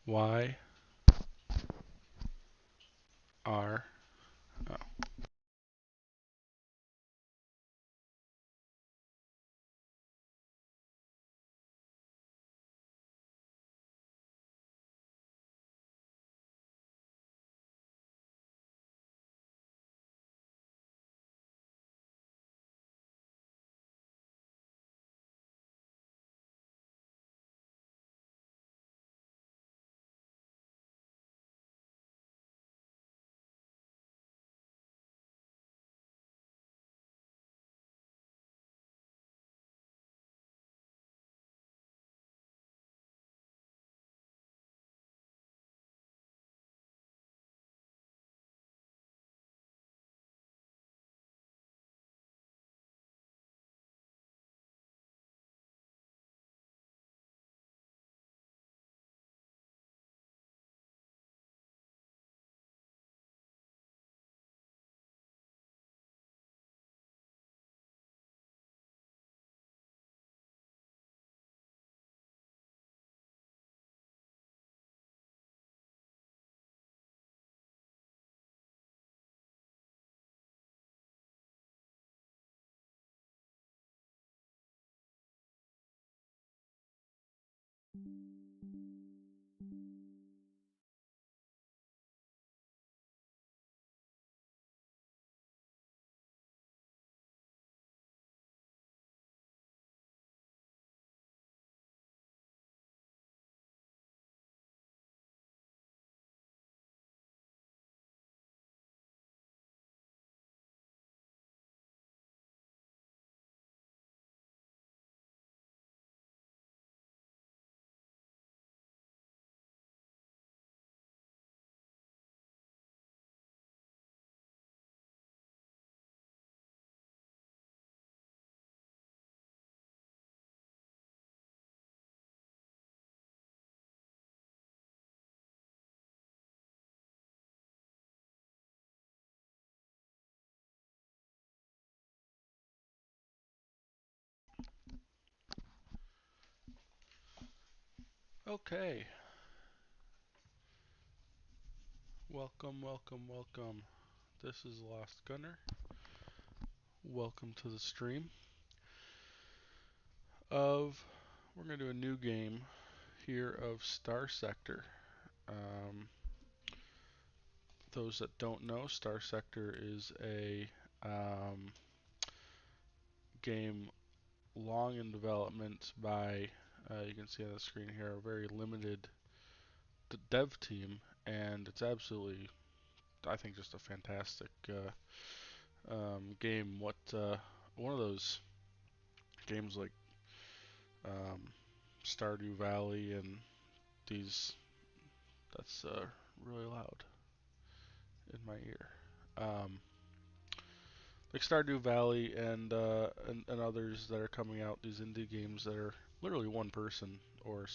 Y R. Oh. Okay. Welcome, welcome, welcome. This is Lost Gunner. Welcome to the stream of. We're gonna do a new game here of Starsector. Um, those that don't know, Starsector is a game long in development by, you can see on the screen here, a very limited dev team, and it's absolutely, I think, just a fantastic game. One of those games like um, Stardew Valley and these, that's really loud in my ear. Um, like Stardew Valley and others that are coming out, these indie games that are literally one person or a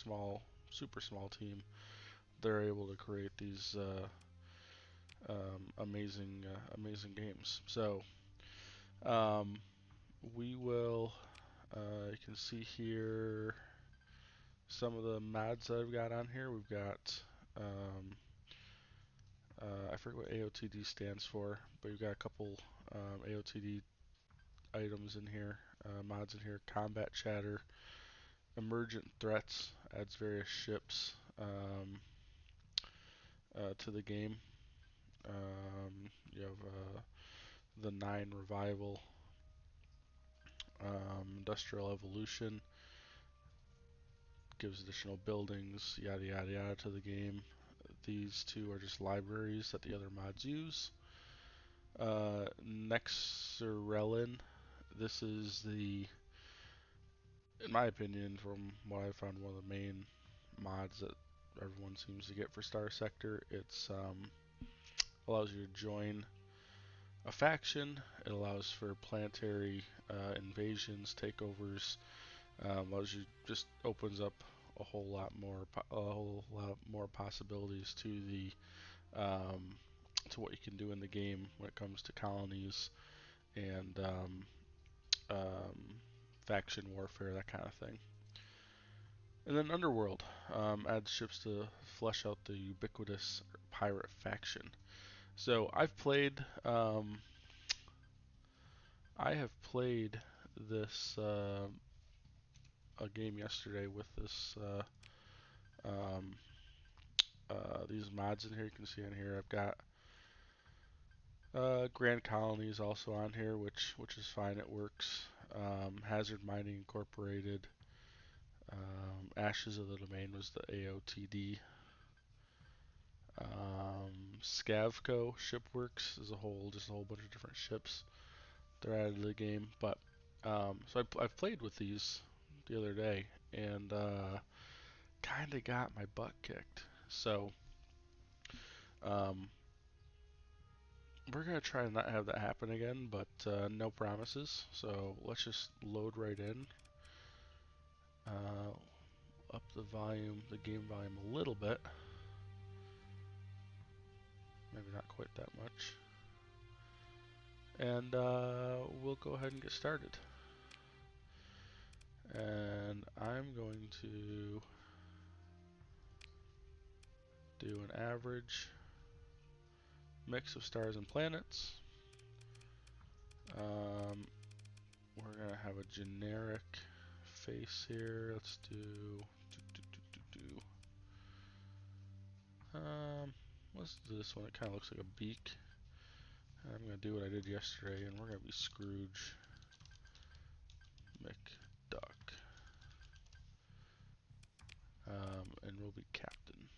super small team. They're able to create these amazing games. So um, we will. You can see here some of the mods that I've got on here. We've got um, I forget what AOTD stands for, but we've got a couple AOTD items in here, mods in here. Combat Chatter, Emergent Threats adds various ships to the game. You have the 9 Revival, Industrial Evolution, gives additional buildings, yada yada yada to the game. These two are just libraries that the other mods use. Nexerelin, this is in my opinion, from what I found, one of the main mods that everyone seems to get for Starsector. It's allows you to join a faction. It allows for planetary invasions, takeovers. Allows you, just opens up a whole lot more possibilities to the to what you can do in the game when it comes to colonies and um, faction warfare, that kind of thing. And then Underworld adds ships to flesh out the ubiquitous pirate faction. So I have played this a game yesterday with this um, these mods in here. You can see in here I've got Grand Colonies also on here, which is fine. It works. Hazard Mining Incorporated. Ashes of the Domain was the AOTD. Scavco Shipworks is just a whole bunch of different ships they're added to the game. But so I've played with these the other day and kind of got my butt kicked. So um, we're gonna try to not have that happen again, but no promises. So let's just load right in. Up the game volume a little bit. Maybe not quite that much. And we'll go ahead and get started. And I'm going to do an average mix of stars and planets. We're going to have a generic face here. Let's let's do this one. It kind of looks like a beak. I'm going to do what I did yesterday, and we're going to be Scrooge McDuck. And we'll be Captain.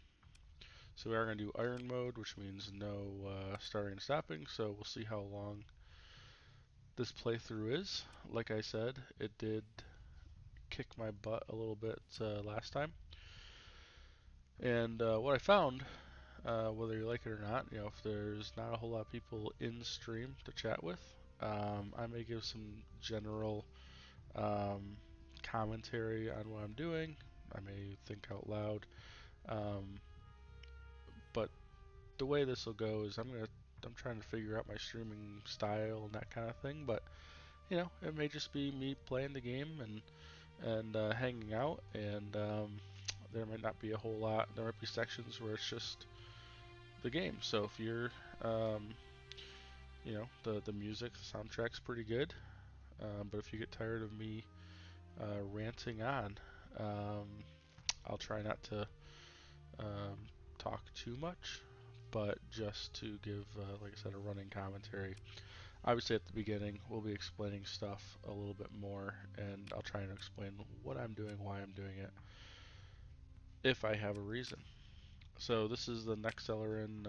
So we are going to do Iron Mode, which means no starting and stopping, so we'll see how long this playthrough is. Like I said, it did kick my butt a little bit last time. And what I found, whether you like it or not, if there's not a whole lot of people in stream to chat with, I may give some general commentary on what I'm doing. I may think out loud. But the way this will go is I'm trying to figure out my streaming style and that kind of thing. But it may just be me playing the game and hanging out, and there might not be a whole lot. There might be sections where it's just the game. So if you're the music, the soundtrack's pretty good. But if you get tired of me ranting on, I'll try not to talk too much, but just to give, like I said, a running commentary. Obviously, at the beginning, we'll be explaining stuff a little bit more, and I'll try and explain what I'm doing, why I'm doing it, if I have a reason. So this is the Nexerelin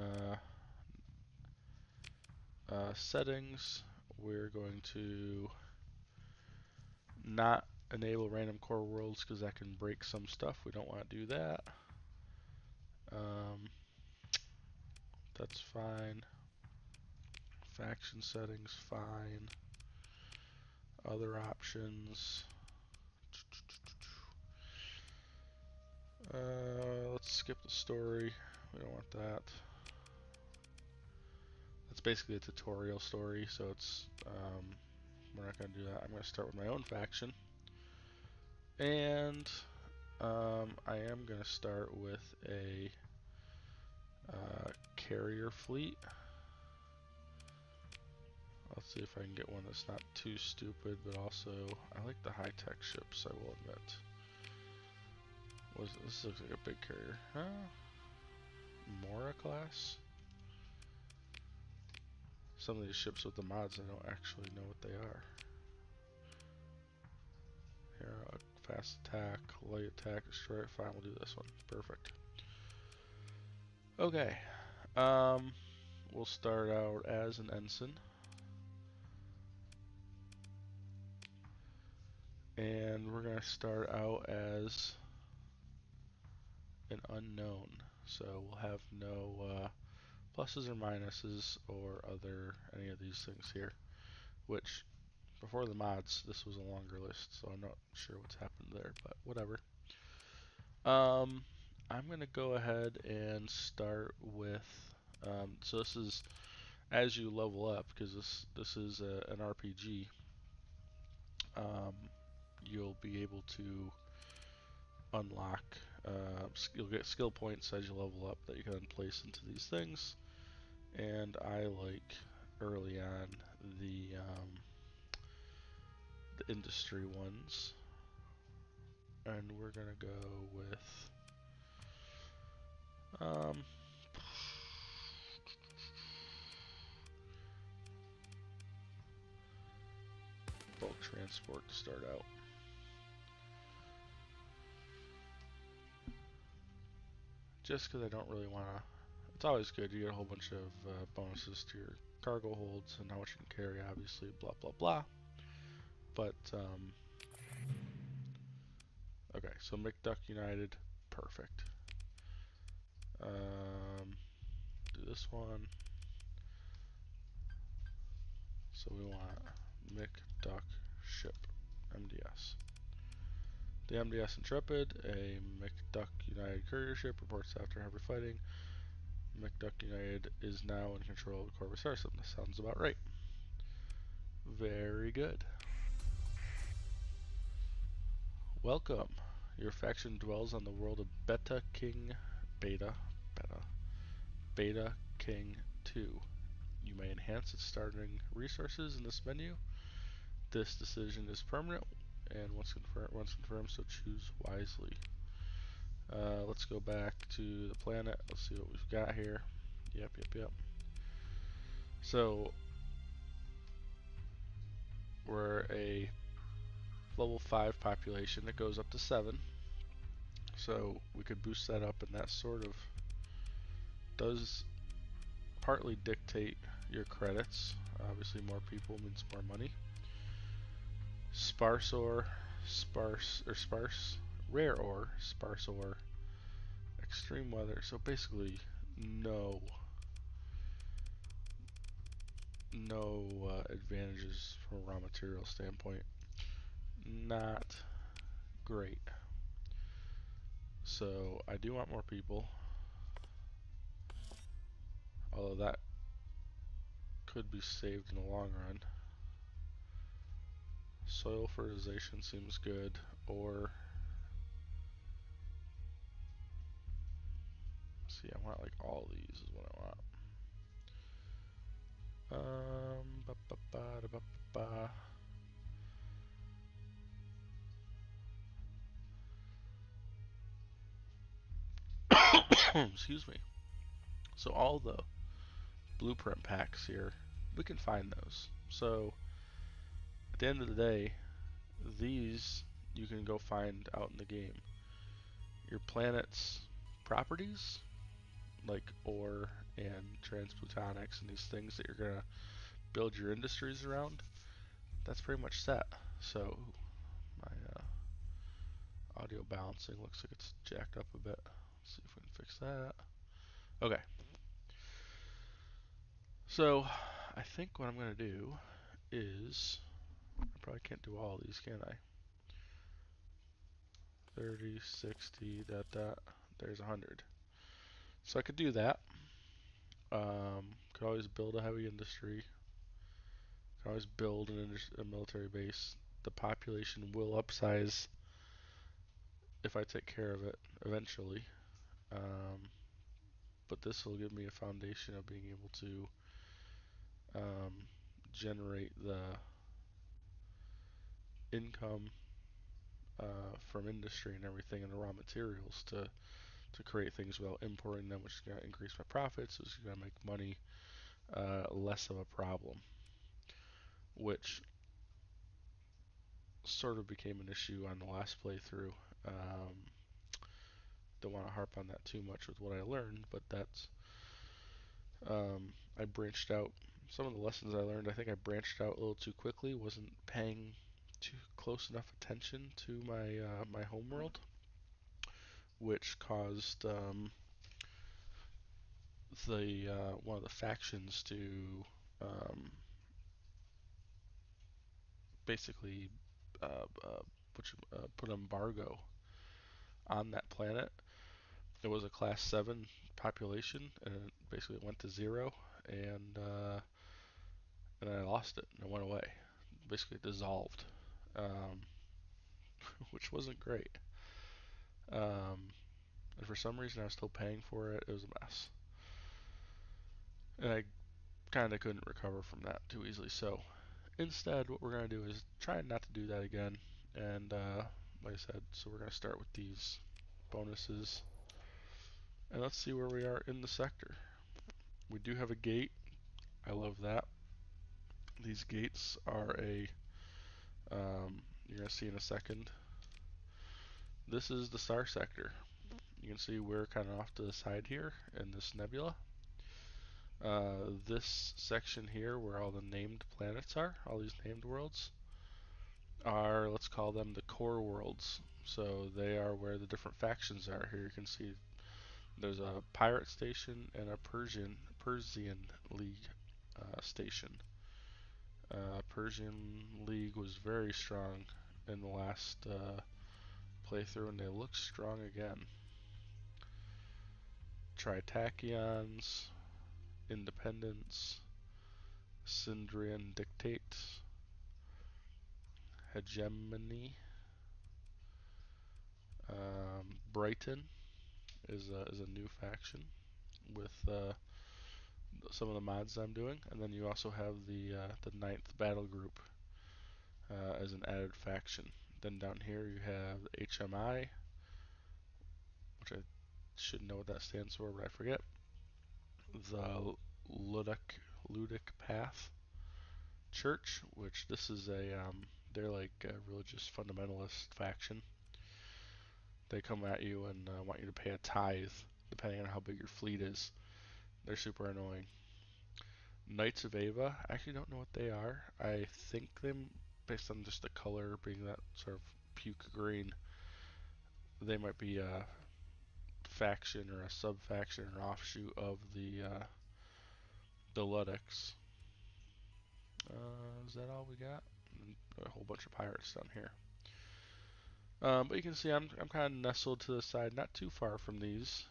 settings. We're going to not enable random core worlds because that can break some stuff. We don't want to do that. That's fine. Faction settings, fine. Other options. Let's skip the story. We don't want that. That's basically a tutorial story, so it's we're not going to do that. I'm going to start with my own faction. And I am going to start with a carrier fleet. Let's see if I can get one that's not too stupid, but also I like the high-tech ships, I will admit. This looks like a big carrier. Mora class? Some of these ships with the mods, I don't actually know what they are. Here, fast attack, light attack, destroy. Fine, we'll do this one. Perfect. Okay. We'll start out as an ensign. And we're going to start out as an unknown. So we'll have no pluses or minuses or any of these things here. Which, before the mods, this was a longer list, so I'm not sure what's happened there, but whatever. I'm going to go ahead and start with, so this is as you level up, because this is an RPG, you'll be able to unlock. You'll get skill points as you level up that you can then place into these things. And I like early on the industry ones, and we're gonna go with bulk transport to start out. Just because I don't really want to. It's always good. You get a whole bunch of bonuses to your cargo holds and how much you can carry, obviously, blah blah blah. But okay, so McDuck United, perfect. Do this one. So we want McDuck ship MDS. The MDS Intrepid, a McDuck United courier ship, reports after heavy fighting. McDuck United is now in control of the Corvus Arsenal. That sounds about right. Very good. Welcome. Your faction dwells on the world of Beta King 2. You may enhance its starting resources in this menu. This decision is permanent, and once confirmed, so choose wisely. Let's go back to the planet. Let's see what we've got here. Yep. So we're a level 5 population that goes up to 7. So we could boost that up, and that sort of does partly dictate your credits. Obviously more people means more money. Sparse ore, rare ore, sparse ore, extreme weather. So basically no advantages from a raw material standpoint. Not great. So I do want more people, although that could be saved in the long run. Soil fertilization seems good, or see, I want like all these is what I want. Excuse me. So all the blueprint packs here, we can find those. So at the end of the day, these you can go find out in the game. Your planet's properties, like ore and transplutonics and these things that you're gonna build your industries around, that's pretty much set. So my audio balancing looks like it's jacked up a bit. Let's see if we can fix that. Okay. So I think what I'm gonna do is, I probably can't do all of these, can I? 30, 60, there's 100. So I could do that. Could always build a heavy industry. Could always build a military base. The population will upsize if I take care of it eventually. But this will give me a foundation of being able to generate the income from industry and everything and the raw materials to create things without importing them, which is going to increase my profits, which is going to make money less of a problem, which sort of became an issue on the last playthrough. Don't want to harp on that too much with what I learned, but that's I branched out. Some of the lessons I learned, I think I branched out a little too quickly. Wasn't paying too close enough attention to my homeworld, which caused the one of the factions to um, basically put embargo on that planet. It was a class 7 population, and it basically went to 0, and I lost it, and it went away. Basically, it dissolved, which wasn't great. Um, and for some reason I was still paying for it. It was a mess. And I kind of couldn't recover from that too easily. So instead, what we're going to do is try not to do that again. And like I said, so we're going to start with these bonuses. And let's see where we are in the sector. We do have a gate. I love that. These gates are you're going to see in a second. This is the star sector. You can see we're kind of off to the side here in this nebula. This section here, where all the named planets are, all these named worlds, are, let's call them the core worlds. So they are where the different factions are. Here you can see there's a pirate station and a Persian League station. Persian League was very strong in the last playthrough, and they look strong again. Tritachyons, Independence, Syndrian Dictate, Hegemony, Brighton is a new faction with some of the mods I'm doing, and then you also have the ninth battle group as an added faction. Then down here you have the HMI, which I should know what that stands for, but I forget. The Ludic Path Church, which this is they're like a religious fundamentalist faction. They come at you and want you to pay a tithe, depending on how big your fleet is. They're super annoying. Knights of Ava, I actually don't know what they are. I think them, based on just the color being that sort of puke green, they might be a faction or a sub-faction or offshoot of the Luddics. Is that all we got? And a whole bunch of pirates down here. But you can see I'm kind of nestled to the side, not too far from these,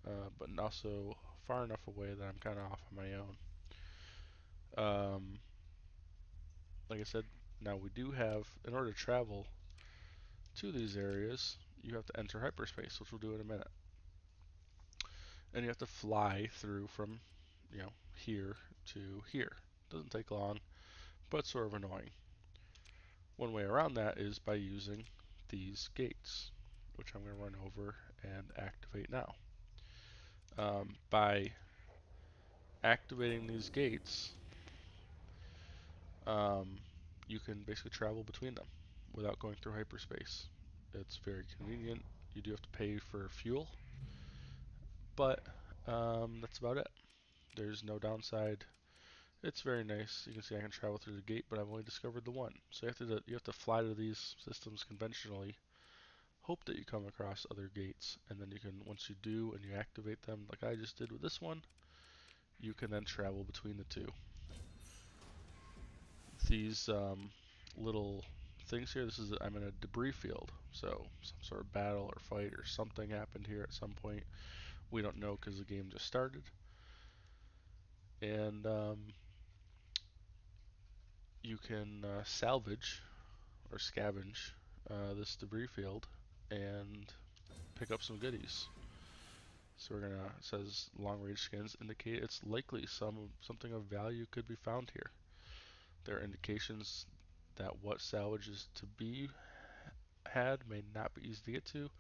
but also far enough away that I'm kind of off on my own. Like I said, now we do have, in order to travel to these areas, you have to enter hyperspace, which we'll do in a minute. And you have to fly through from, here to here. Doesn't take long, but sort of annoying. One way around that is by using these gates, which I'm going to run over and activate now. By activating these gates, you can basically travel between them without going through hyperspace. It's very convenient. You do have to pay for fuel, but that's about it. There's no downside. It's very nice. You can see I can travel through the gate, but I've only discovered the one. So you have to fly to these systems conventionally, hope that you come across other gates, and then you can, once you do and you activate them, like I just did with this one, you can then travel between the two. These little things here, I'm in a debris field, so some sort of battle or fight or something happened here at some point. We don't know because the game just started. And you can salvage or scavenge this debris field and pick up some goodies. So we're gonna, it says long range scans indicate it's likely something of value could be found here. There are indications that what salvage is to be had may not be easy to get to,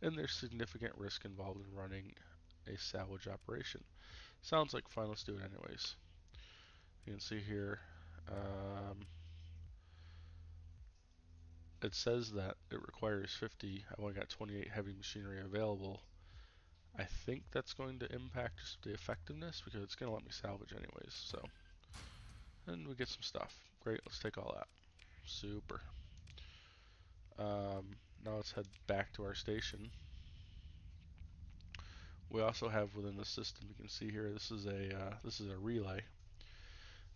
and there's significant risk involved in running a salvage operation. Sounds like fun, let's do it anyways. You can see here, it says that it requires 50. I've only got 28 heavy machinery available. I think that's going to impact just the effectiveness because it's going to let me salvage anyways. So, and we get some stuff. Great, let's take all that. Super. Now let's head back to our station. We also have within the system, you can see here, this is a relay,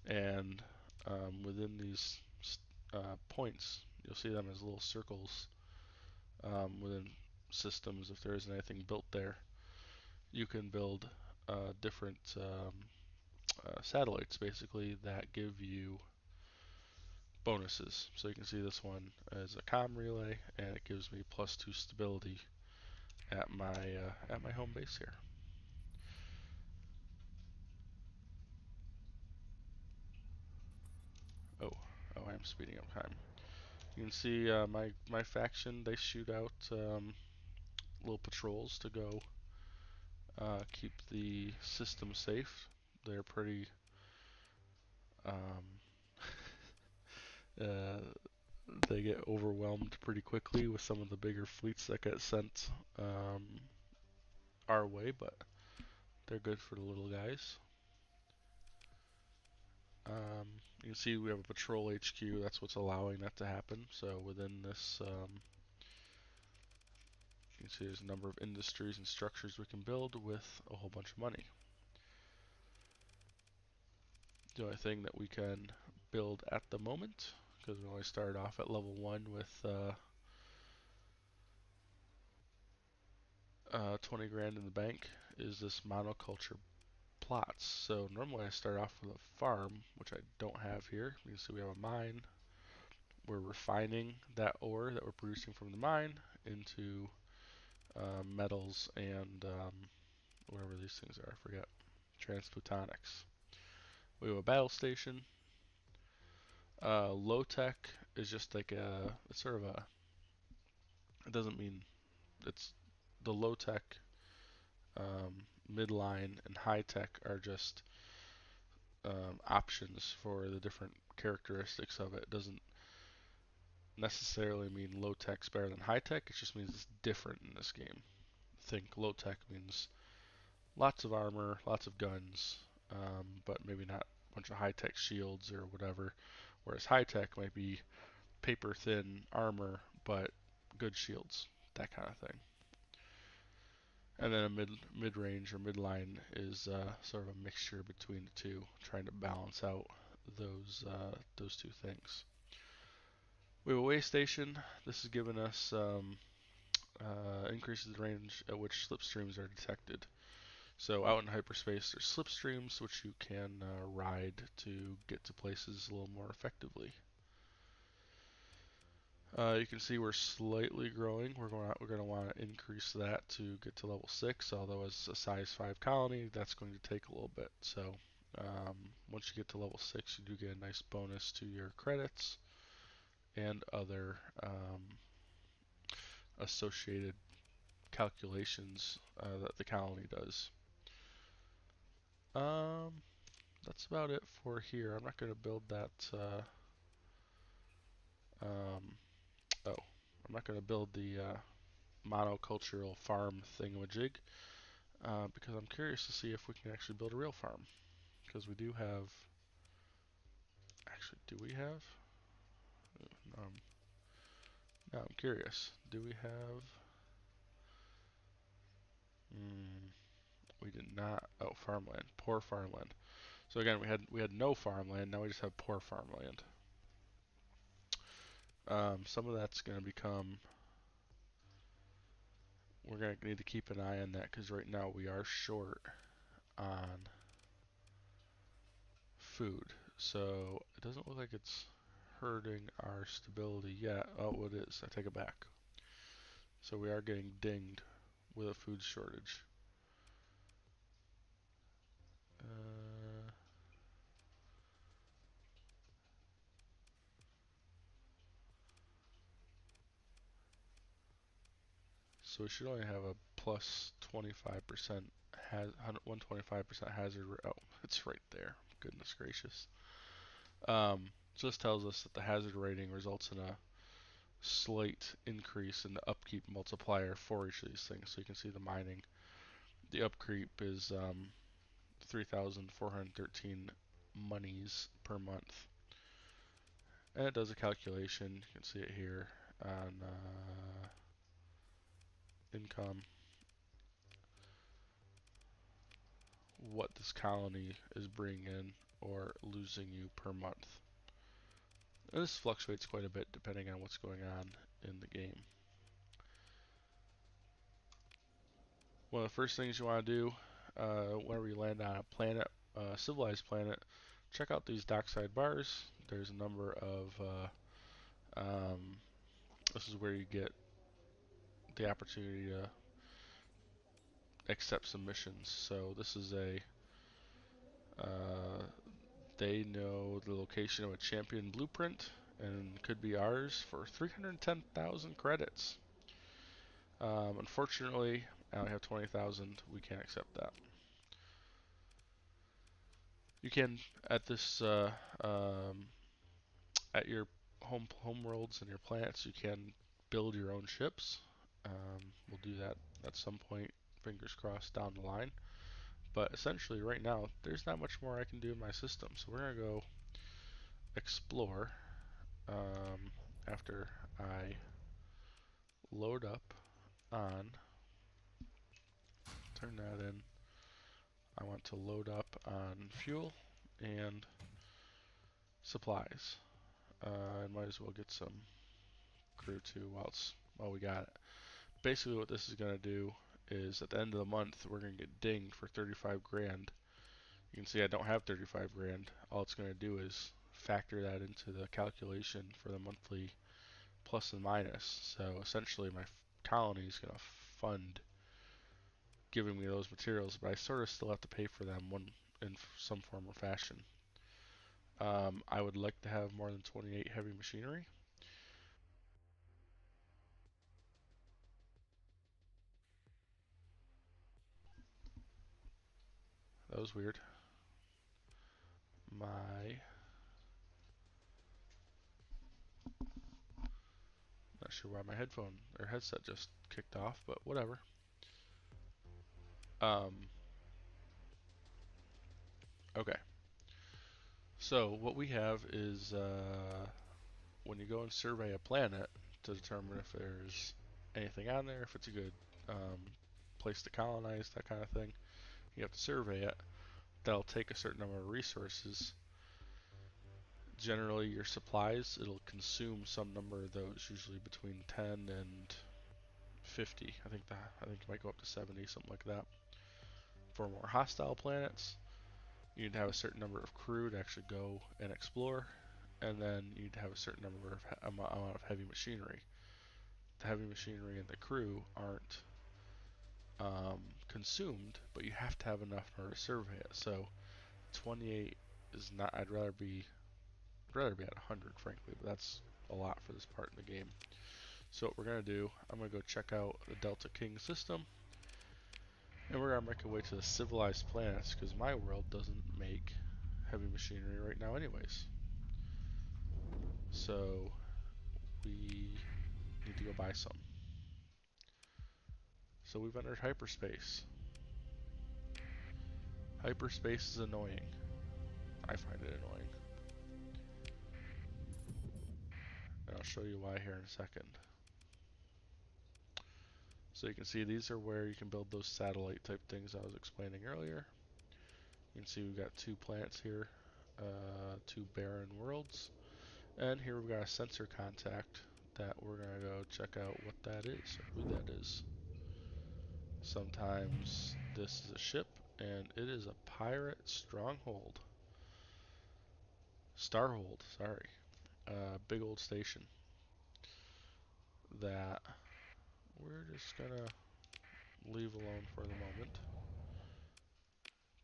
and within these points, you'll see them as little circles within systems. If there isn't anything built there, you can build different satellites basically that give you bonuses. So you can see this one as a comm relay, and it gives me +2 stability at my home base here. Oh, I am speeding up time. You can see my faction, they shoot out little patrols to go keep the system safe. They're pretty um, uh, they get overwhelmed pretty quickly with some of the bigger fleets that get sent our way, but they're good for the little guys. You can see we have a patrol HQ. That's what's allowing that to happen. So within this, you can see there's a number of industries and structures we can build with a whole bunch of money. The only thing that we can build at the moment, because we only started off at level 1 with 20 grand in the bank, is this monoculture plots. So normally I start off with a farm, which I don't have here. You can see we have a mine. We're refining that ore that we're producing from the mine into metals and whatever these things are, I forget. Transplutonics. We have a battle station. Low tech is just like it's sort of a, it doesn't mean, it's the low tech, midline, and high tech are just options for the different characteristics of it. It doesn't necessarily mean low tech's better than high tech, it just means it's different in this game. Think low tech means lots of armor, lots of guns, but maybe not a bunch of high tech shields or whatever. Whereas high tech might be paper thin armor, but good shields, that kind of thing. And then a mid range or midline is sort of a mixture between the two, trying to balance out those two things. We have a way station. This has given us increases the range at which slipstreams are detected. So out in hyperspace, there's slipstreams which you can ride to get to places a little more effectively. You can see we're slightly growing. We're going to want to increase that to get to level 6. Although as a size 5 colony, that's going to take a little bit. So once you get to level 6, you do get a nice bonus to your credits and other associated calculations that the colony does. That's about it for here. I'm not going to build that. Oh, I'm not going to build the monocultural farm thingamajig because I'm curious to see if we can actually build a real farm. Because we do have. Actually, do we have? Um, no, I'm curious. Do we have? We did not. Oh, farmland. Poor farmland. So again, we had no farmland. Now we just have poor farmland. Some of that's going to become. We're going to need to keep an eye on that because right now we are short on food. So it doesn't look like it's hurting our stability yet. Oh, it is. I take it back. So we are getting dinged with a food shortage. So we should only have a plus 25% 125% hazard. Oh, it's right there. Goodness gracious. So this tells us that the hazard rating results in a slight increase in the upkeep multiplier for each of these things. So you can see the mining. The upkeep is 3,413 monies per month. And it does a calculation. You can see it here on income. What this colony is bringing in or losing you per month. And this fluctuates quite a bit depending on what's going on in the game. One of the first things you want to do whenever you land on a planet, civilized planet, check out these dockside bars. there's a number of this is where you get the opportunity to accept submissions. So this is a they know the location of a champion blueprint and could be ours for 310,000 credits. Unfortunately, I only have 20,000. We can't accept that. You can at this at your home worlds and your planets, you can build your own ships. We'll do that at some point, fingers crossed, down the line. But essentially, right now, there's not much more I can do in my system. So we're gonna go explore after I load up on. Turn that in. I want to load up on fuel and supplies. I might as well get some crew too while we got it. Basically what this is going to do is at the end of the month we're going to get dinged for 35 grand. You can see I don't have 35 grand. All it's going to do is factor that into the calculation for the monthly plus and minus. So essentially my colony is going to fund giving me those materials, but I sort of still have to pay for them in some form or fashion. I would like to have more than 28 heavy machinery. That was weird. Not sure why my headphone or headset just kicked off, but whatever. Okay. So what we have is when you go and survey a planet to determine if there's anything on there, if it's a good place to colonize, that kind of thing, you have to survey it. That'll take a certain number of resources. Generally, your supplies, it'll consume some number of those, usually between 10 and 50. I think it might go up to 70, something like that. For more hostile planets, you'd have a certain number of crew to actually go and explore, and then you'd have a certain number of amount of heavy machinery. The heavy machinery and the crew aren't consumed, but you have to have enough in order to survey it. So 28 is not. I'd rather be at 100, frankly, but that's a lot for this part in the game. So what we're gonna do, I'm gonna go check out the Delta King system, and we're gonna make our way to the civilized planets because my world doesn't make heavy machinery right now, anyways. So we need to go buy some. So we've entered hyperspace. Hyperspace is annoying. I find it annoying. And I'll show you why here in a second. So you can see these are where you can build those satellite type things I was explaining earlier. You can see we've got 2 planets here, 2 barren worlds. And here we've got a sensor contact that we're going to go check out what that is, or who that is. Sometimes this is a ship, and it is a pirate stronghold. Starhold, sorry. Big old station that we're just gonna leave alone for the moment.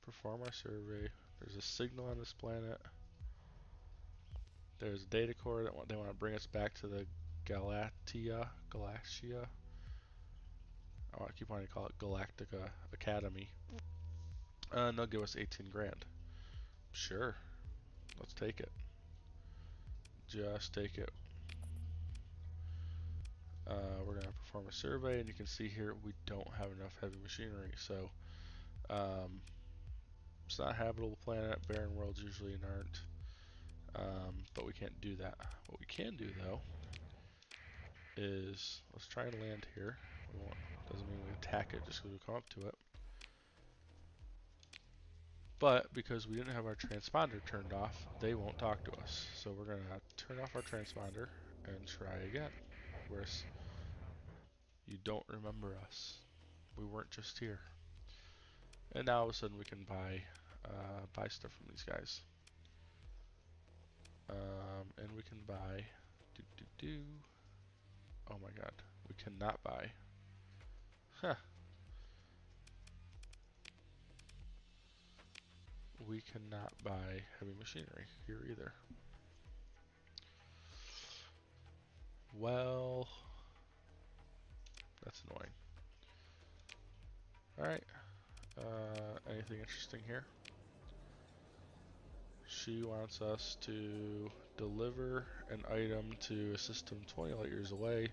Perform our survey. There's a signal on this planet. There's a data core that they want to bring us back to the Galaxia. I keep wanting to call it Galactica Academy. And they'll give us 18 grand. Sure, let's take it. Just take it. We're going to perform a survey, and you can see here we don't have enough heavy machinery. So it's not a habitable planet. Barren worlds usually aren't. But we can't do that. What we can do, though, is let's try and land here. Doesn't mean we attack it just because we come up to it. But because we didn't have our transponder turned off, they won't talk to us. So we're going to turn off our transponder and try again. Whereas you don't remember us. We weren't just here. And now all of a sudden we can buy stuff from these guys. And we can buy. Do do do. Oh my God, we cannot buy. Huh. We cannot buy heavy machinery here either. Well, that's annoying. All right. Anything interesting here? She wants us to deliver an item to a system 20 light years away.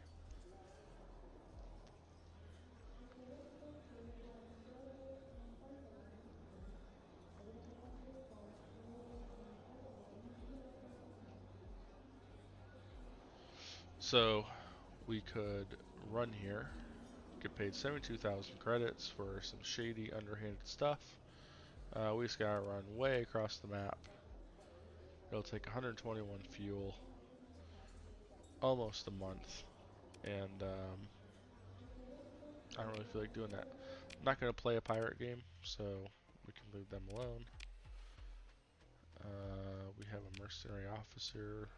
So we could run here, get paid 72,000 credits for some shady, underhanded stuff. We just gotta run way across the map. It'll take 121 fuel, almost a month, and I don't really feel like doing that. I'm not gonna play a pirate game, so we can leave them alone. We have a mercenary officer.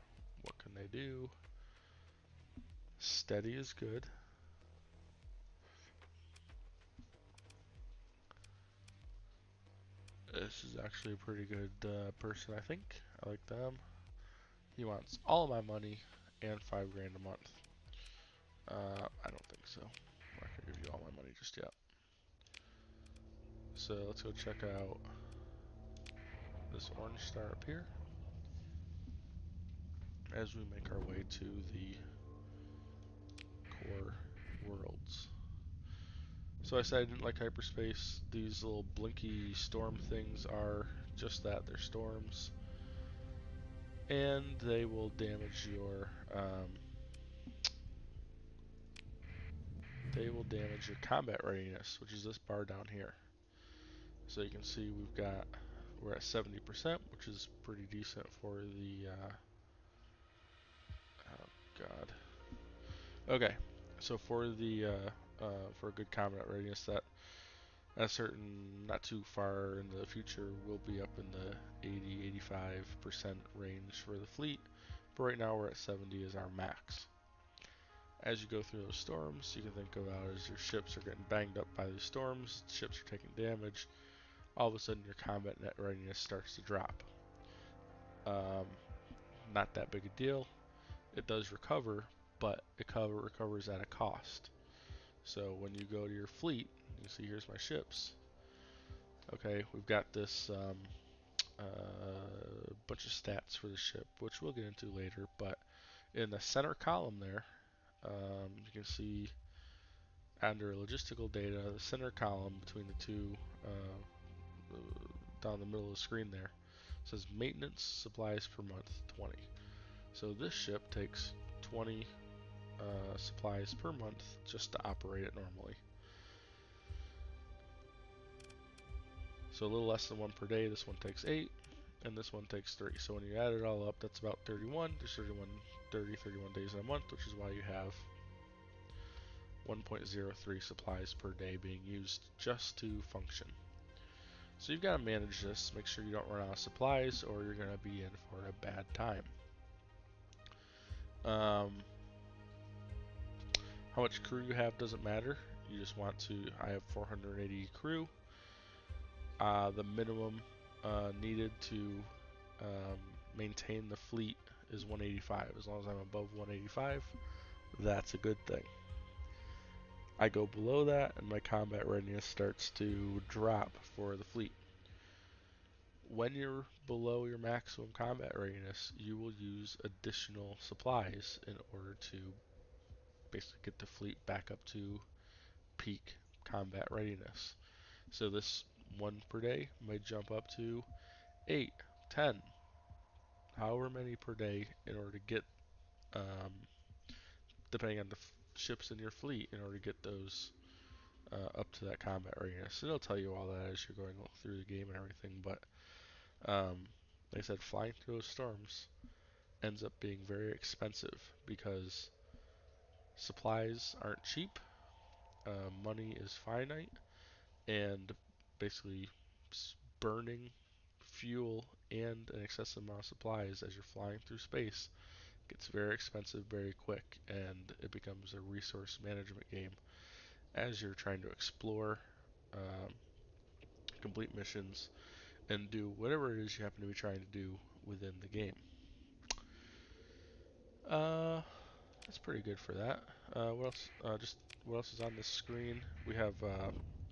What can they do? Steady is good. This is actually a pretty good person, I think. I like them. He wants all my money and 5 grand a month. I don't think so. I'm not gonna give you all my money just yet. So let's go check out this orange star up here as we make our way to the core worlds. So I said I didn't like hyperspace. These little blinky storm things are just that. They're storms. And they will damage your combat readiness, which is this bar down here. So you can see we're at 70%, which is pretty decent for the oh God. Okay, so for a good combat readiness, that at a certain not too far in the future will be up in the 80-85% range for the fleet. But right now we're at 70 as our max. As you go through those storms, you can think about as your ships are getting banged up by these storms, ships are taking damage, all of a sudden your combat net readiness starts to drop. Um, Not that big a deal. It does recover, but it recovers at a cost. So when you go to your fleet, you see here's my ships. Okay, we've got this bunch of stats for the ship, which we'll get into later, but in the center column there, you can see under logistical data, the center column between the two, down the middle of the screen there, says maintenance supplies per month 20. So this ship takes 20 supplies per month just to operate it normally. So a little less than one per day. This one takes 8, and this one takes 3. So when you add it all up, that's about 31. There's 31 days in a month, which is why you have 1.03 supplies per day being used just to function. So you've got to manage this, make sure you don't run out of supplies or you're going to be in for a bad time. How much crew you have doesn't matter. You just want to, I have 480 crew. The minimum needed to maintain the fleet is 185. As long as I'm above 185, that's a good thing. I go below that and my combat readiness starts to drop for the fleet. When you're below your maximum combat readiness, you will use additional supplies in order to basically get the fleet back up to peak combat readiness. So this one per day might jump up to 8, 10, however many per day in order to get, depending on the ships in your fleet, in order to get those up to that combat readiness. And it'll tell you all that as you're going through the game and everything. But like I said, flying through those storms ends up being very expensive because supplies aren't cheap, money is finite, and basically burning fuel and an excessive amount of supplies as you're flying through space gets very expensive very quick, and it becomes a resource management game as you're trying to explore, um, complete missions, and do whatever it is you happen to be trying to do within the game. Uh, that's pretty good for that. What else? Just what else is on this screen? We have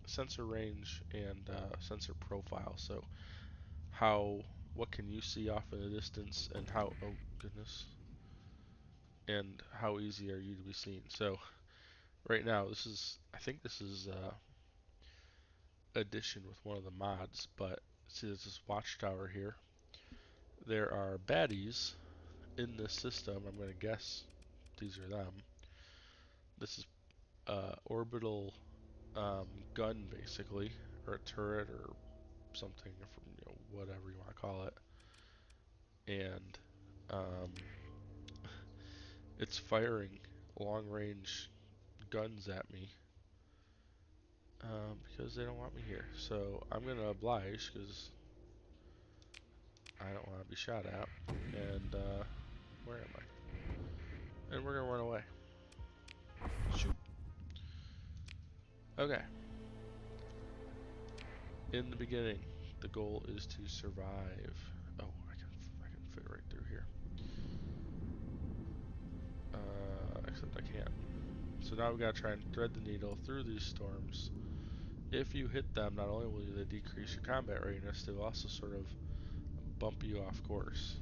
sensor range and sensor profile. So what can you see off in the distance, and oh goodness, and how easy are you to be seen? So right now, I think this is addition with one of the mods, but see there's this watchtower here. There are baddies in this system. I'm going to guess these are them. This is orbital gun basically, or a turret or something from whatever you want to call it, and um, it's firing long range guns at me because they don't want me here. So I'm gonna oblige because I don't want to be shot at. And where am I? And we're gonna run away. Shoot. Okay. In the beginning, the goal is to survive. Oh, I can fit right through here. Except I can't. So now we've got to try and thread the needle through these storms. If you hit them, not only will they decrease your combat readiness, they will also sort of bump you off course.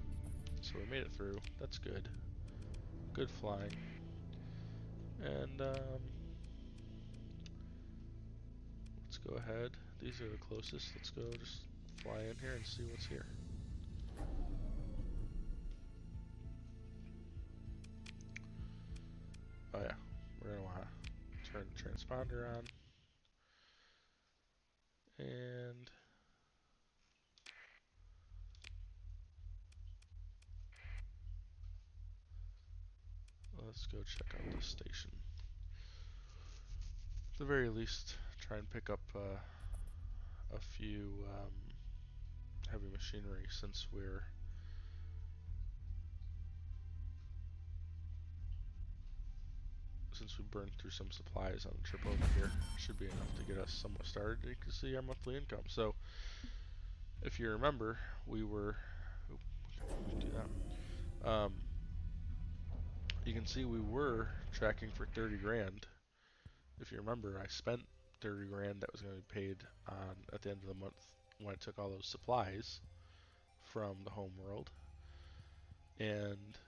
So we made it through. That's good. Good flying. And let's go ahead. These are the closest. Let's go just fly in here and see what's here. Oh yeah, we're gonna want to turn the transponder on. And let's go check out this station. At the very least, try and pick up a few heavy machinery since we burned through some supplies on the trip over here. Should be enough to get us somewhat started. You can see our monthly income. So if you remember, we were do that. You can see we were tracking for 30 grand. If you remember, I spent 30 grand that was going to be paid on at the end of the month when I took all those supplies from the home world, and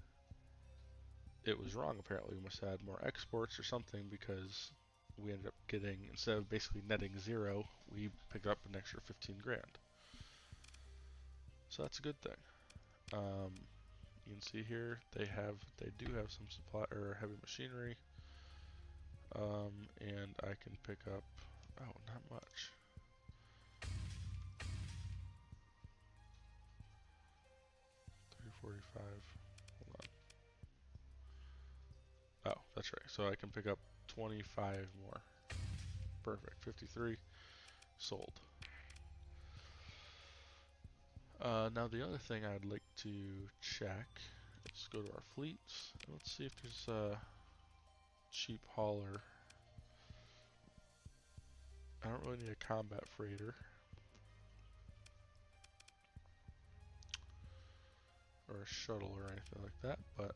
it was wrong apparently. We must have had more exports or something, because we ended up getting, instead of basically netting zero, we picked up an extra 15 grand. So that's a good thing. You can see here they do have some supply or heavy machinery, and I can pick up, oh, not much. $345. Hold on. Oh, that's right. So I can pick up 25 more. Perfect. 53 sold. Now the other thing I'd like to check is go to our fleets. Let's see if there's a cheap hauler. I don't really need a combat freighter or a shuttle or anything like that, but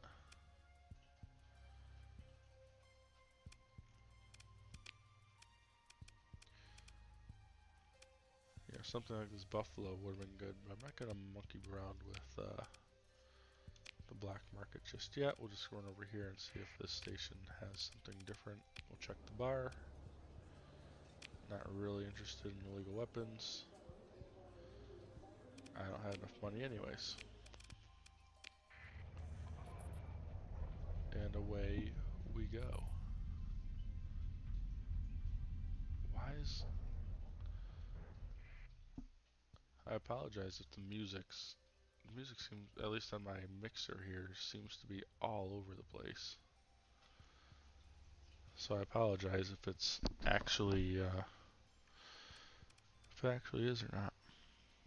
yeah, something like this Buffalo would have been good. But I'm not gonna monkey around with the black market just yet. We'll just run over here and see if this station has something different. We'll check the bar. Not really interested in illegal weapons. I don't have enough money anyways. And away we go. Why is... I apologize if the music seems, at least on my mixer here, seems to be all over the place. So I apologize if it's actually, if it actually is or not.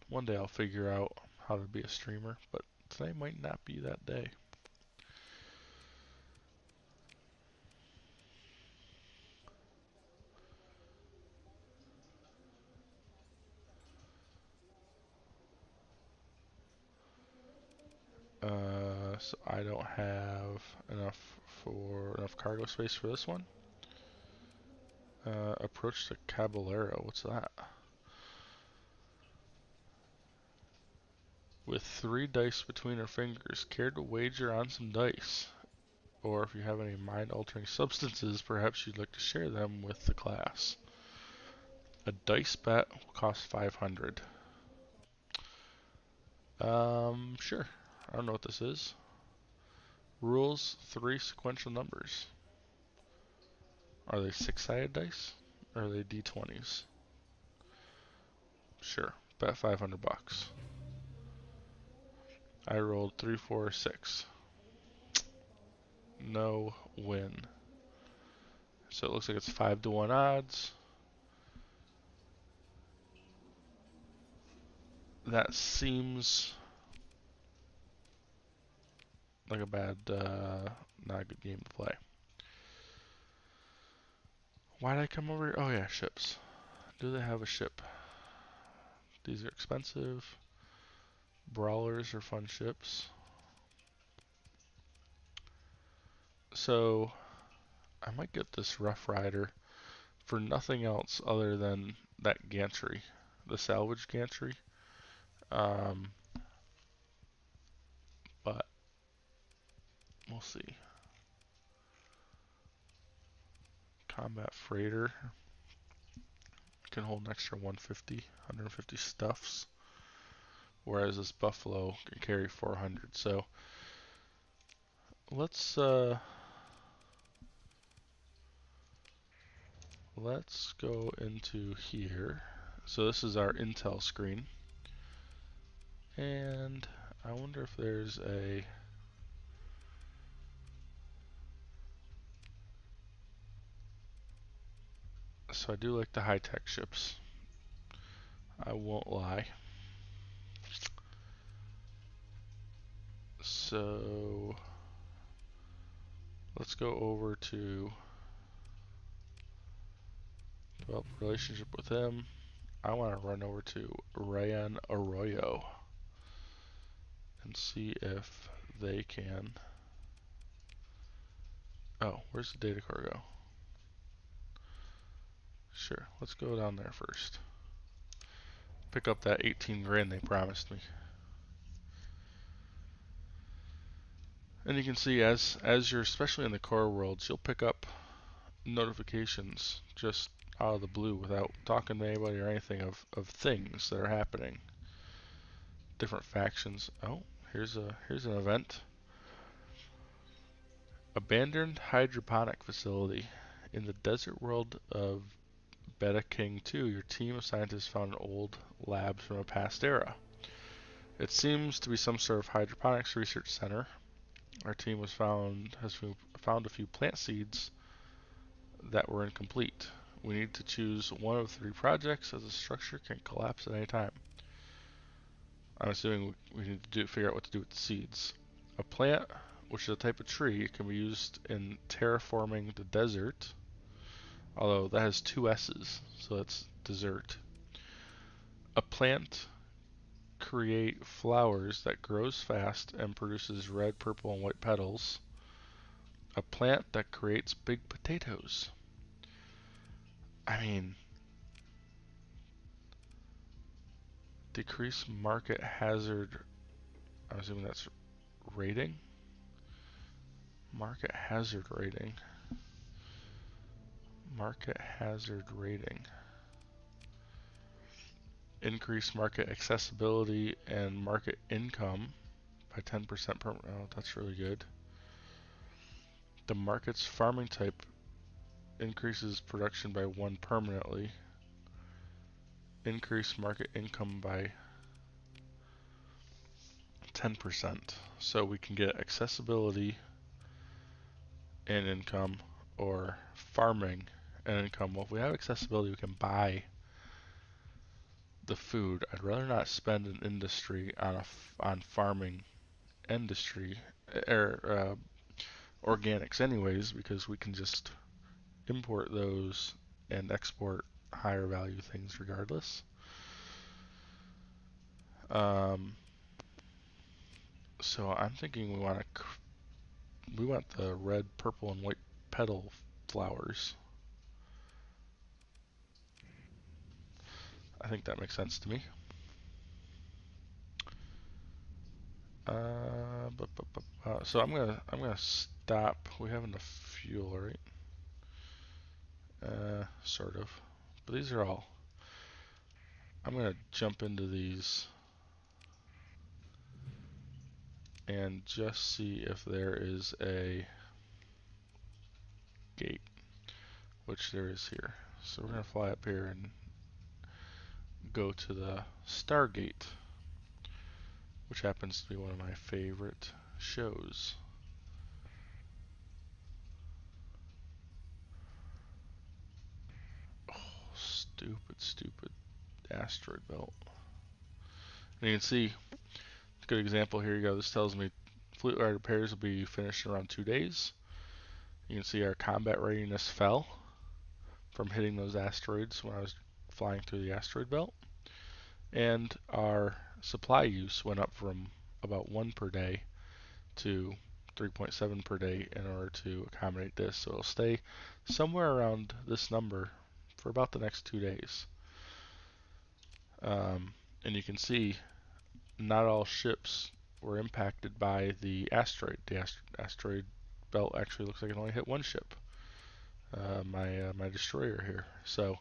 One day I'll figure out how to be a streamer, but today might not be that day. So I don't have enough cargo space for this one. Approach to Caballero. What's that? With 3 dice between her fingers, care to wager on some dice? Or if you have any mind-altering substances, perhaps you'd like to share them with the class. A dice bet will cost 500. Sure. I don't know what this is. Rules: 3 sequential numbers. Are they 6-sided dice? Or are they d20s? Sure. Bet 500 bucks. I rolled 3, 4, 6. No win. So it looks like it's 5-to-1 odds. That seems like a bad, not a good game to play. Why did I come over here? Oh yeah, ships. Do they have a ship? These are expensive. Brawlers are fun ships. So I might get this Rough Rider for nothing else other than that gantry, the salvage gantry. But we'll see. Combat freighter can hold an extra 150 stuffs, whereas this Buffalo can carry 400. So let's go into here. So this is our intel screen, and I wonder if there's a so I do like the high-tech ships. I won't lie. So let's go over to develop a relationship with him. I want to run over to Rayan Arroyo and see if they can. Oh, where's the data core go? Sure, let's go down there first. Pick up that 18 grand they promised me. And you can see as you're, especially in the core worlds, you'll pick up notifications just out of the blue without talking to anybody or anything of things that are happening. Different factions. Oh, here's an event. Abandoned hydroponic facility. In the desert world of Beta King 2, your team of scientists found old labs from a past era. It seems to be some sort of hydroponics research center. Our team has found a few plant seeds that were incomplete. We need to choose one of 3 projects, as the structure can collapse at any time. I'm assuming we need to figure out what to do with the seeds. A plant, which is a type of tree, can be used in terraforming the desert, although that has 2 S's, so that's desert. A plant create flowers that grows fast and produces red, purple, and white petals. A plant that creates big potatoes. I mean, decrease market hazard. I'm assuming that's rating. Market hazard rating. Market hazard rating. Increase market accessibility and market income by 10% per. Oh, that's really good. The market's farming type increases production by 1 permanently. Increase market income by 10%. So we can get accessibility and income, or farming and income. Well, if we have accessibility, we can buy the food. I'd rather not spend an industry on farming industry or organics anyways, because we can just import those and export higher value things regardless. So I'm thinking we want the red, purple, and white petal flowers. I think that makes sense to me. So I'm gonna stop. We have enough fuel, right? Sort of. But these are all. I'm gonna jump into these and just see if there is a gate, which there is here. So we're gonna fly up here and go to the Stargate, which happens to be one of my favorite shows. Oh, stupid asteroid belt. And you can see, good example here you go. This tells me fleet-wide repairs will be finished in around 2 days. You can see our combat readiness fell from hitting those asteroids when I was flying through the asteroid belt. And our supply use went up from about 1 per day to 3.7 per day in order to accommodate this. So it'll stay somewhere around this number for about the next 2 days. And you can see not all ships were impacted by the asteroid. The asteroid belt actually looks like it only hit one ship. My destroyer here. So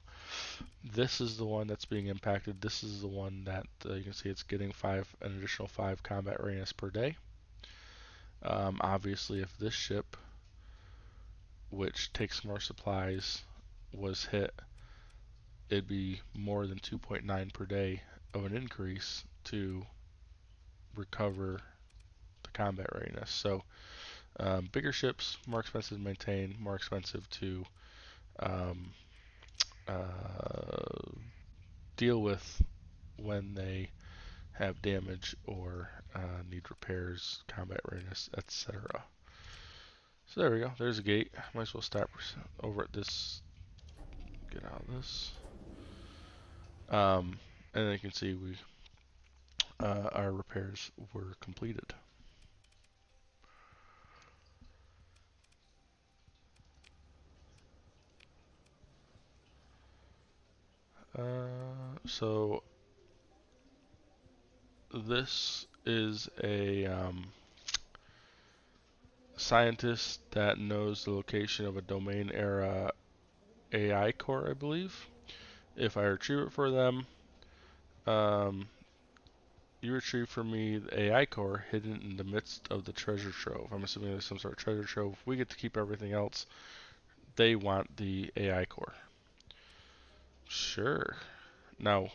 this is the one that's being impacted. This is the one that you can see it's getting an additional 5 combat readiness per day. Obviously, if this ship, which takes more supplies, was hit, it'd be more than 2.9 per day of an increase to recover the combat readiness. So bigger ships, more expensive to maintain, more expensive to um, uh, deal with when they have damage or need repairs, combat readiness, etc. So there we go. There's a gate. Might as well start over at this. Get out of this. And then you can see our repairs were completed. So this is a scientist that knows the location of a domain era AI core, I believe. If I retrieve it for them, you retrieve for me the AI core hidden in the midst of the treasure trove. I'm assuming there's some sort of treasure trove. We get to keep everything else. They want the AI core. Sure. Now,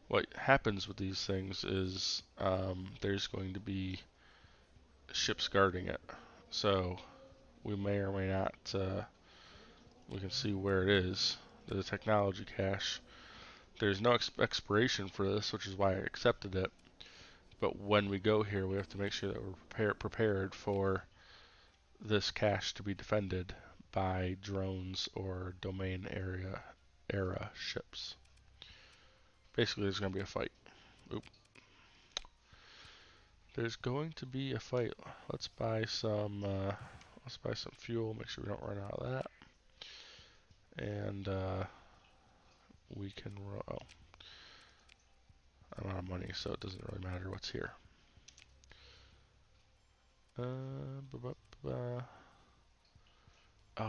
what happens with these things is there's going to be ships guarding it. So we may or may not, we can see where it is. There's a technology cache. There's no expiration for this, which is why I accepted it. But when we go here, we have to make sure that we're prepared for this cache to be defended by drones or domain era ships. Basically, there's going to be a fight. Oop. There's going to be a fight. Let's buy some fuel. Make sure we don't run out of that. And we can oh, I'm out of money, so it doesn't really matter what's here. Oh,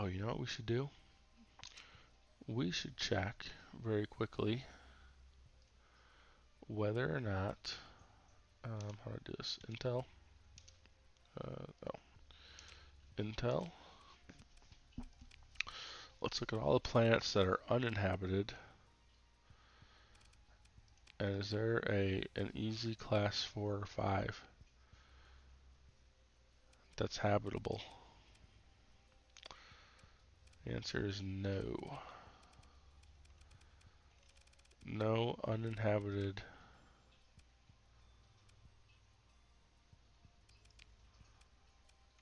you know what we should do? We should check very quickly whether or not how do I do this? Intel. Intel. Let's look at all the planets that are uninhabited. And is there an easy class 4 or 5 that's habitable? The answer is no. No uninhabited.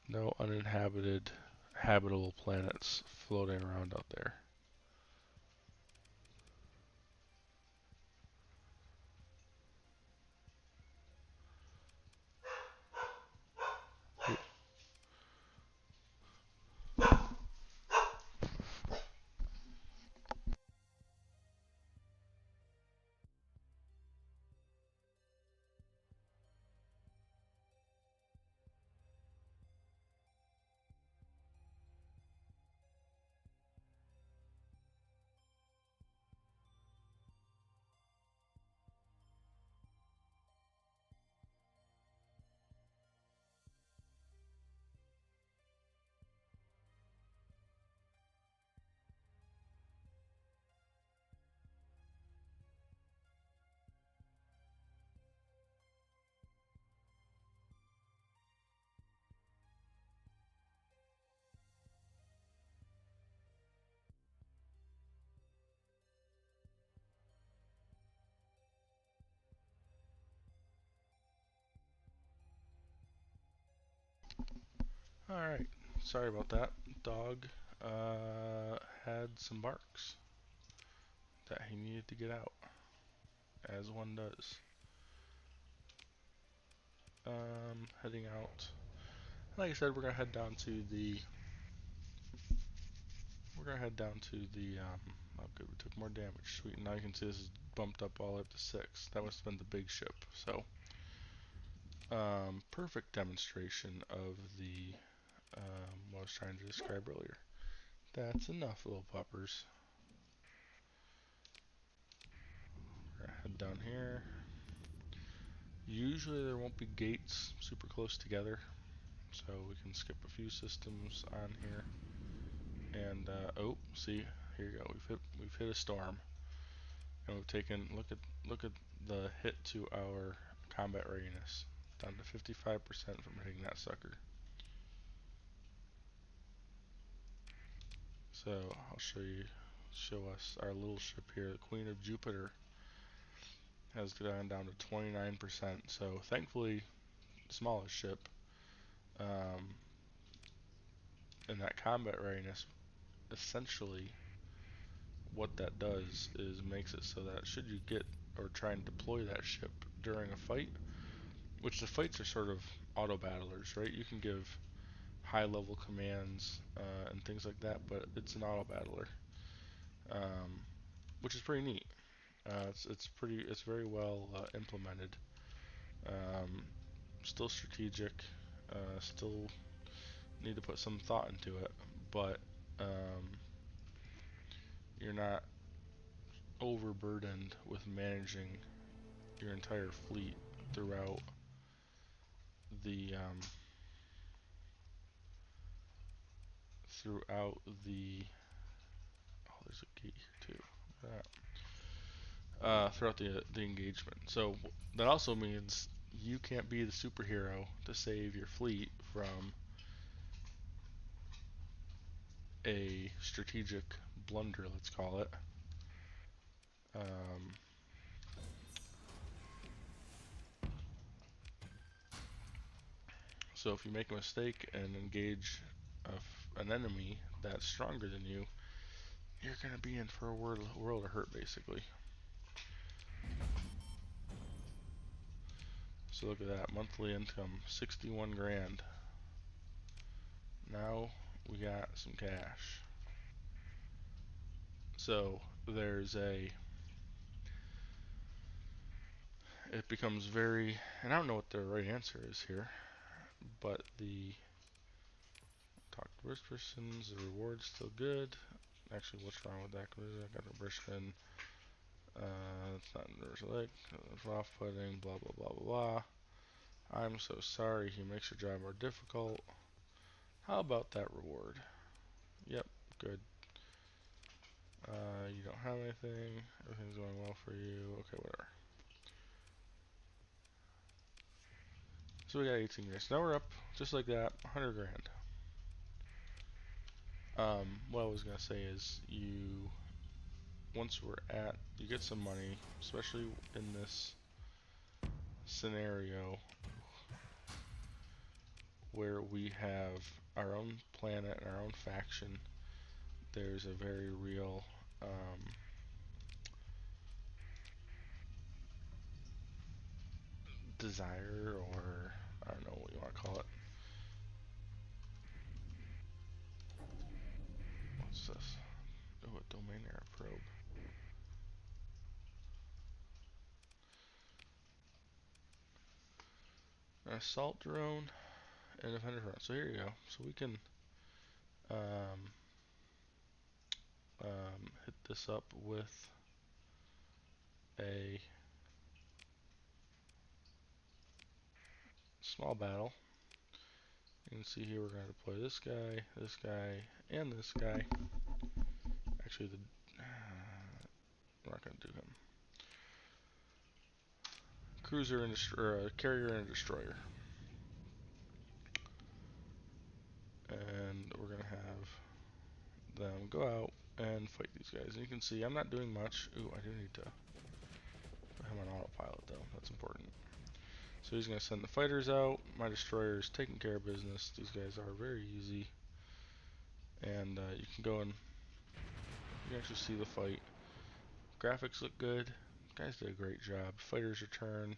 No uninhabited habitable planets floating around out there. Alright, sorry about that. Dog had some barks that he needed to get out, as one does. Heading out. Like I said, we're gonna head down to the. Oh, good. We took more damage. Sweet. And now you can see this is bumped up all the way up to 6. That must have been the big ship. So, perfect demonstration of the what I was trying to describe earlier. That's enough, little puppers. We're gonna head down here. Usually there won't be gates super close together, so we can skip a few systems on here. And oh, see, here you go. We've hit a storm, and we've taken look at the hit to our combat readiness, down to 55% from hitting that sucker. So I'll show us our little ship here, the Queen of Jupiter, has gone down to 29%. So thankfully, smallest ship. And that combat readiness, essentially, what that does is makes it so that should you get or try and deploy that ship during a fight, which the fights are sort of auto battlers, right? You can give high level commands and things like that, but it's an auto battler, which is pretty neat. It's very well implemented. Um, Still strategic. Still need to put some thought into it, but you're not overburdened with managing your entire fleet throughout the oh, there's a gate here too. Throughout the engagement. So that also means you can't be the superhero to save your fleet from a strategic blunder, let's call it. Um, so if you make a mistake and engage an enemy that's stronger than you, you're gonna be in for a world of hurt, basically. So look at that, monthly income, 61 grand. Now we got some cash. So there's it becomes very, and I don't know what the right answer is here, but the talk to first persons, the reward's still good. Actually, what's wrong with that? I got a Brishman. It's not like off-putting, blah blah blah blah blah. I'm so sorry, he makes your job more difficult. How about that reward? Yep, good. You don't have anything. Everything's going well for you. Okay, whatever. So we got 18 grand. So now we're up, just like that, 100 grand. What I was gonna say is once we're at, you get some money, especially in this scenario where we have our own planet and our own faction. There's a very real desire, or I don't know what you want to call it. What's this? Oh, a domain error probe. An assault drone and a defender drone. So here you go. So we can um, hit this up with a small battle. You can see here we're going to deploy this guy, and this guy. Actually, we're not going to do him. Cruiser and carrier and destroyer. And we're going to have them go out and fight these guys. And you can see I'm not doing much. Ooh, I do need to put him on autopilot though. That's important. So he's going to send the fighters out. My destroyer's taking care of business. These guys are very easy. And you can go and you can actually see the fight. Graphics look good. Guys did a great job. Fighters return.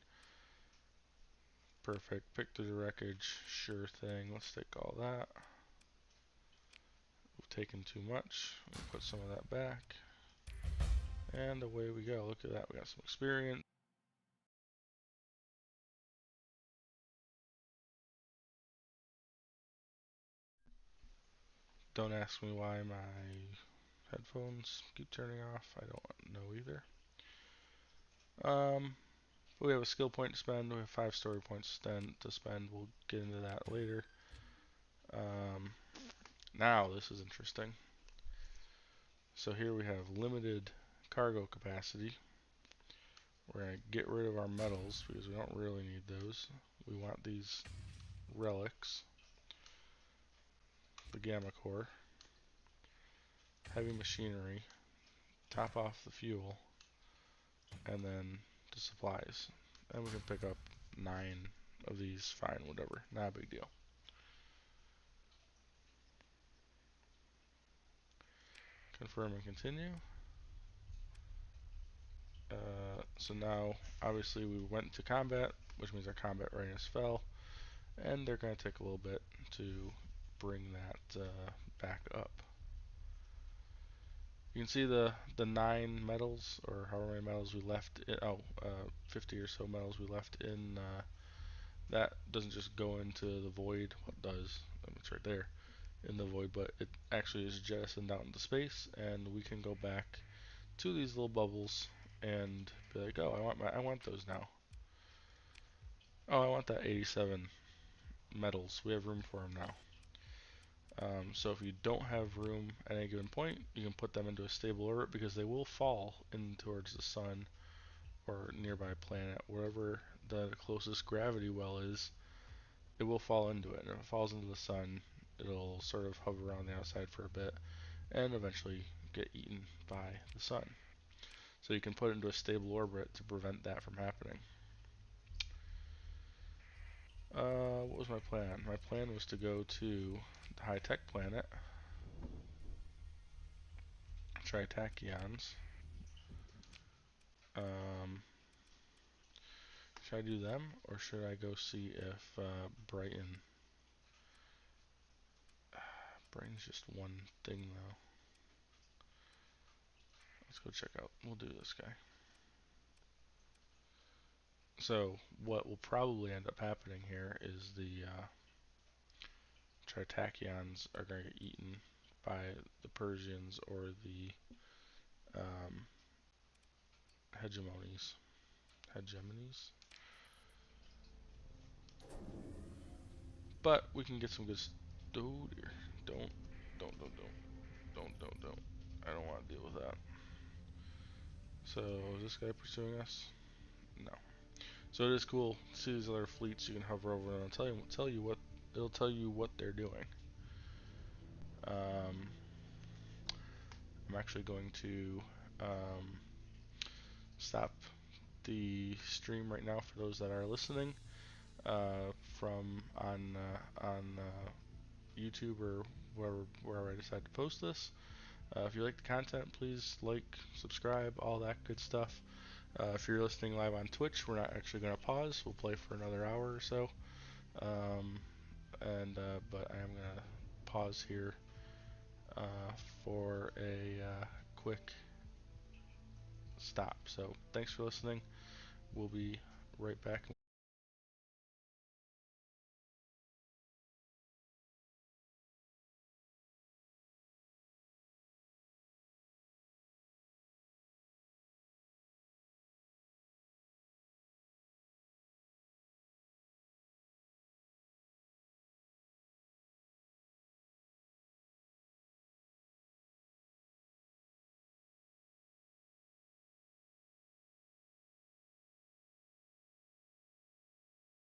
Perfect. Pick through the wreckage. Sure thing. Let's take all that. We've taken too much. We'll put some of that back. And away we go. Look at that. We got some experience. Don't ask me why my headphones keep turning off. I don't know either. We have a skill point to spend. We have 5 story points to spend. We'll get into that later. Now this is interesting. So here we have limited cargo capacity. We're going to get rid of our metals because we don't really need those. We want these relics. The gamma core. Heavy machinery. Top off the fuel. And then the supplies. And we can pick up 9 of these. Fine, whatever. Not a big deal. Confirm and continue. So now, obviously, we went to combat, which means our combat readiness fell, and they're going to take a little bit to bring that back up. You can see the 9 metals, or however many metals we left. 50 or so metals we left in. That doesn't just go into the void. Well, it does. It's right there in the void, but it actually is jettisoned out into space, and we can go back to these little bubbles and be like, oh, I want those now. Oh, I want that 87 metals. We have room for them now. So if you don't have room at any given point, you can put them into a stable orbit because they will fall in towards the sun or nearby planet, wherever the closest gravity well is. It will fall into it, and if it falls into the sun, it'll sort of hover around the outside for a bit and eventually get eaten by the sun. So you can put it into a stable orbit to prevent that from happening. What was my plan? My plan was to go to the high-tech planet, Tritachyons. Should I do them, or should I go see if Brighton... Brighton's just one thing, though. Let's go check out. We'll do this guy. So, what will probably end up happening here is the Tritachyons are going to get eaten by the Persians or the hegemonies. Hegemonies? But we can get some good... Oh dear. Don't. I don't want to deal with that. So, is this guy pursuing us? No. So it is cool to see these other fleets. You can hover over and it'll tell you what they're doing. I'm actually going to um, stop the stream right now for those that are listening from on YouTube or wherever I decide to post this. If you like the content, please like, subscribe, all that good stuff. If you're listening live on Twitch, we're not actually going to pause. We'll play for another hour or so. But I am going to pause here for a quick stop. So thanks for listening. We'll be right back.